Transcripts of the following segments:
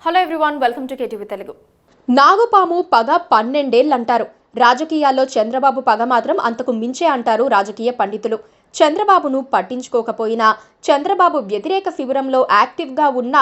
Hello everyone, welcome to KTV Telugu. నాగుపాము పగ 12 ఏళ్ళు అంటారు. రాజకీయాల్లో చంద్రబాబు పగ మాత్రం అంతకు మించే అంటారు రాజకీయ పండితులు. చంద్రబాబును పట్టించుకోకపోయినా, చంద్రబాబు వ్యతిరేక శిబిరంలో యాక్టివ్గా ఉన్న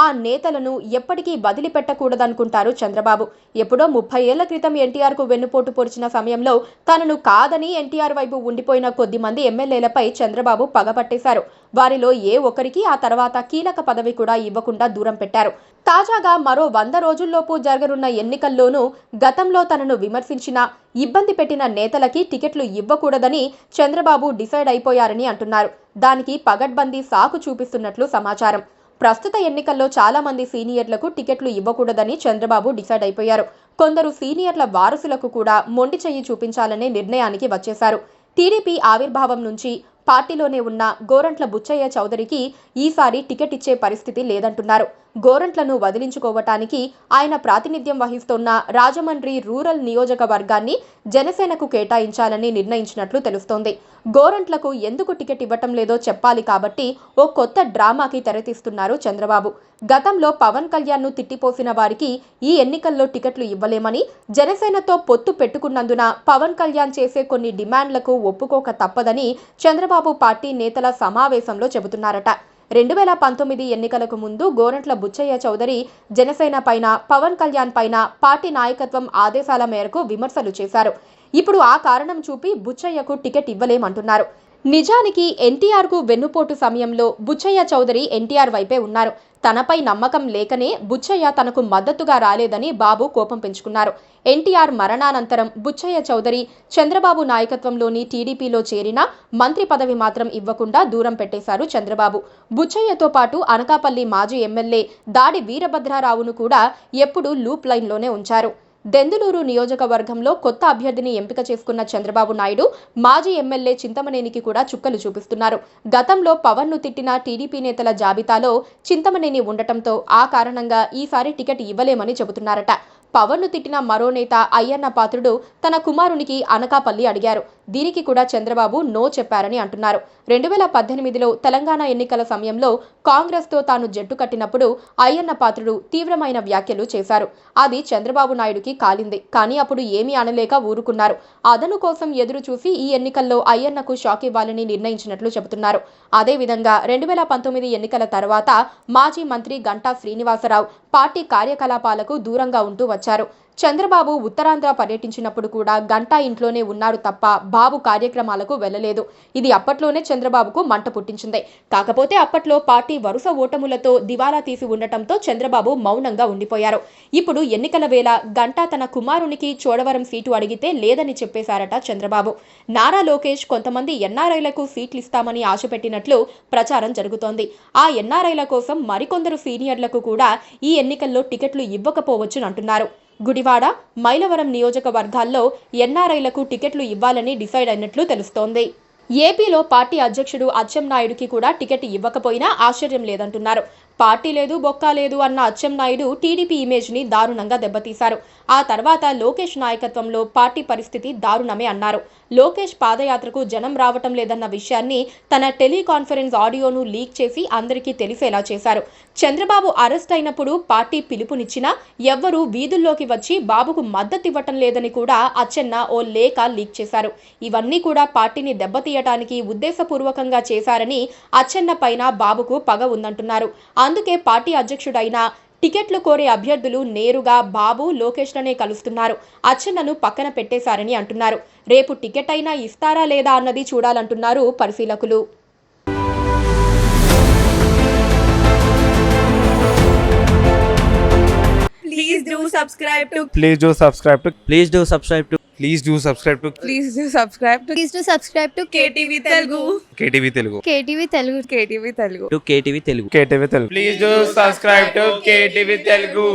ఆ నేతలను ఎప్పటికీ వదిలిపెట్టకూడదనుకుంటారు చంద్రబాబు. ఎప్పుడో 30 ఏళ్ల క్రితం ఎన్టీఆర్కు వెన్నుపోటు పొడిచిన సమయంలో తనను కాదని ఎన్టీఆర్ వైపు ఉండిపోయిన కొద్ది మంది ఎమ్మెల్యేలపై చంద్రబాబు పగపట్టేశారు. వారిలో ఏ ఒక్కరికి ఆ తర్వాత కీలక పదవి కూడా ఇవ్వకుండా దూరం పెట్టారు. తాజాగా మరో 100 రోజుల్లోపు జరగనున్న ఎన్నికల్లోనూ గతంలో తనను విమర్శించిన, ఇబ్బంది పెట్టిన నేతలకి టికెట్లు ఇవ్వకూడదని చంద్రబాబు డిసైడ్ అయిపోయారని అంటున్నారు. దానికి పగడ్బందీ సాకు చూపిస్తున్నట్లు సమాచారం. ప్రస్తుత ఎన్నికల్లో చాలా మంది సీనియర్లకు టికెట్లు ఇవ్వకూడదని చంద్రబాబు డిసైడ్ అయిపోయారు. కొందరు సీనియర్ల వారసులకు కూడా మొండి చెయ్యి చూపించాలనే నిర్ణయానికి వచ్చేశారు. టీడీపీ ఆవిర్భావం నుంచి పార్టీలోనే ఉన్న గోరంట్ల బుచ్చయ్య చౌదరికి ఈసారి టికెట్ ఇచ్చే పరిస్థితి లేదంటున్నారు. గోరంట్లను వదిలించుకోవటానికి ఆయన ప్రాతినిధ్యం వహిస్తున్న రాజమండ్రి రూరల్ నియోజకవర్గాన్ని జనసేనకు కేటాయించాలని నిర్ణయించినట్లు తెలుస్తోంది. గోరంట్లకు ఎందుకు టికెట్ ఇవ్వటం లేదో చెప్పాలి కాబట్టి ఓ కొత్త డ్రామాకి తెరతీస్తున్నారు చంద్రబాబు. గతంలో పవన్ కళ్యాణ్ను తిట్టిపోసిన వారికి ఈ ఎన్నికల్లో టికెట్లు ఇవ్వలేమని, జనసేనతో పొత్తు పెట్టుకున్నందున పవన్ కళ్యాణ్ చేసే కొన్ని డిమాండ్లకు ఒప్పుకోక తప్పదని చంద్రబాబు పార్టీ నేతల సమావేశంలో చెబుతున్నారట. 2019 ఎన్నికలకు ముందు గోరంట్ల బుచ్చయ్య చౌదరి జనసేన పైన, పవన్ కళ్యాణ్ పైన పార్టీ నాయకత్వం ఆదేశాల మేరకు విమర్శలు చేశారు. ఇప్పుడు ఆ కారణం చూపి బుచ్చయ్యకు టికెట్ ఇవ్వలేమంటున్నారు. నిజానికి ఎన్టీఆర్కు వెన్నుపోటు సమయంలో బుచ్చయ్య చౌదరి ఎన్టీఆర్ వైపే ఉన్నారు. తనపై నమ్మకం లేకనే బుచ్చయ్య తనకు మద్దతుగా రాలేదని బాబు కోపం పెంచుకున్నారు. ఎన్టీఆర్ మరణానంతరం బుచ్చయ్య చౌదరి చంద్రబాబు నాయకత్వంలోని టీడీపీలో చేరినా మంత్రి పదవి మాత్రం ఇవ్వకుండా దూరం పెట్టేశారు చంద్రబాబు. బుచ్చయ్యతో పాటు అనకాపల్లి మాజీ ఎమ్మెల్యే దాడి వీరభద్రారావును కూడా ఎప్పుడూ లూప్ లైన్లోనే ఉంచారు. దెందులూరు నియోజకవర్గంలో కొత్త అభ్యర్థిని ఎంపిక చేసుకున్న చంద్రబాబు నాయుడు మాజీ ఎమ్మెల్యే చింతమనేనికి కూడా చుక్కలు చూపిస్తున్నారు. గతంలో పవన్ను తిట్టిన టీడీపీ నేతల జాబితాలో చింతమనేని ఉండటంతో ఆ కారణంగా ఈసారి టికెట్ ఇవ్వలేమని చెబుతున్నారట. పవన్ను తిట్టిన మరో నేత అయ్యన్న పాత్రుడు తన కుమారునికి అనకాపల్లి అడిగారు. దీనికి కూడా చంద్రబాబు నో చెప్పారని అంటున్నారు. 2018లో తెలంగాణ ఎన్నికల సమయంలో కాంగ్రెస్తో తాను జట్టు కట్టినప్పుడు అయ్యన్న పాత్రుడు తీవ్రమైన వ్యాఖ్యలు చేశారు. అది చంద్రబాబు నాయుడుకి కాలింది. కానీ అప్పుడు ఏమీ అనలేక ఊరుకున్నారు. అదను కోసం ఎదురు చూసి ఈ ఎన్నికల్లో అయ్యన్నకు షాక్ ఇవ్వాలని నిర్ణయించినట్లు చెబుతున్నారు. అదేవిధంగా 2019 ఎన్నికల తర్వాత మాజీ మంత్రి గంటా శ్రీనివాసరావు పార్టీ కార్యకలాపాలకు దూరంగా ఉంటూ వచ్చారు. చంద్రబాబు ఉత్తరాంధ్ర పర్యటించినప్పుడు కూడా గంటా ఇంట్లోనే ఉన్నారు తప్ప బాబు కార్యక్రమాలకు వెళ్లలేదు. ఇది అప్పట్లోనే చంద్రబాబుకు మంట పుట్టించింది. కాకపోతే అప్పట్లో పార్టీ వరుస ఓటములతో దివాలా తీసి ఉండటంతో చంద్రబాబు మౌనంగా ఉండిపోయారు. ఇప్పుడు ఎన్నికల వేళ గంటా తన కుమారునికి చోడవరం సీటు అడిగితే లేదని చెప్పేశారట చంద్రబాబు. నారా లోకేష్ కొంతమంది ఎన్ఆర్ఐలకు సీట్లు ఇస్తామని ఆశ పెట్టినట్లు ప్రచారం జరుగుతోంది. ఆ ఎన్ఆర్ఐల కోసం మరికొందరు సీనియర్లకు కూడా ఈ ఎన్నికల్లో టికెట్లు ఇవ్వకపోవచ్చునంటున్నారు. గుడివాడ, మైలవరం నియోజకవర్గాల్లో ఎన్ఆర్ఐలకు టికెట్లు ఇవ్వాలని డిసైడ్ అయినట్లు తెలుస్తోంది. ఏపీలో పార్టీ అధ్యక్షుడు అచ్చెన్నాయుడుకి కూడా టికెట్ ఇవ్వకపోయినా ఆశ్చర్యం లేదంటున్నారు. పార్టీ లేదు, బొక్క లేదు అన్న అచ్చెన్నాయుడు టీడీపీ ఇమేజ్ని దారుణంగా దెబ్బతీశారు. ఆ తర్వాత లోకేష్ నాయకత్వంలో పార్టీ పరిస్థితి దారుణమే అన్నారు. లోకేష్ పాదయాత్రకు జనం రావటం లేదన్న విషయాన్ని తన టెలికాన్ఫరెన్స్ ఆడియోను లీక్ చేసి అందరికీ తెలిసేలా చేశారు. చంద్రబాబు అరెస్ట్ అయినప్పుడు పార్టీ పిలుపునిచ్చినా ఎవ్వరూ వీధుల్లోకి వచ్చి బాబుకు మద్దతివ్వటం లేదని కూడా అచ్చెన్న ఓ లేఖ లీక్ చేశారు. ఇవన్నీ కూడా పార్టీని దెబ్బతీయటానికి ఉద్దేశపూర్వకంగా చేశారని అచ్చెన్న పైన బాబుకు పగ ఉందంటున్నారు. అందుకే పార్టీ అధ్యక్షుడైన టికెట్లు కోరే అభ్యర్థులు నేరుగా బాబు, లోకేష్లనే కలుస్తున్నారు. అచ్చెన్నను పక్కన పెట్టేశారని అంటున్నారు. రేపు టికెట్ అయినా ఇస్తారా లేదా అన్నది చూడాలంటున్నారు పరిశీలకులు. Please do subscribe to Please do subscribe to Please do subscribe to Please do subscribe to Please do subscribe to Please do subscribe to KTV Telugu. KTV Telugu. KTV Telugu. KTV Telugu. KTV Telugu. KTV Telugu. Please do subscribe to KTV Telugu.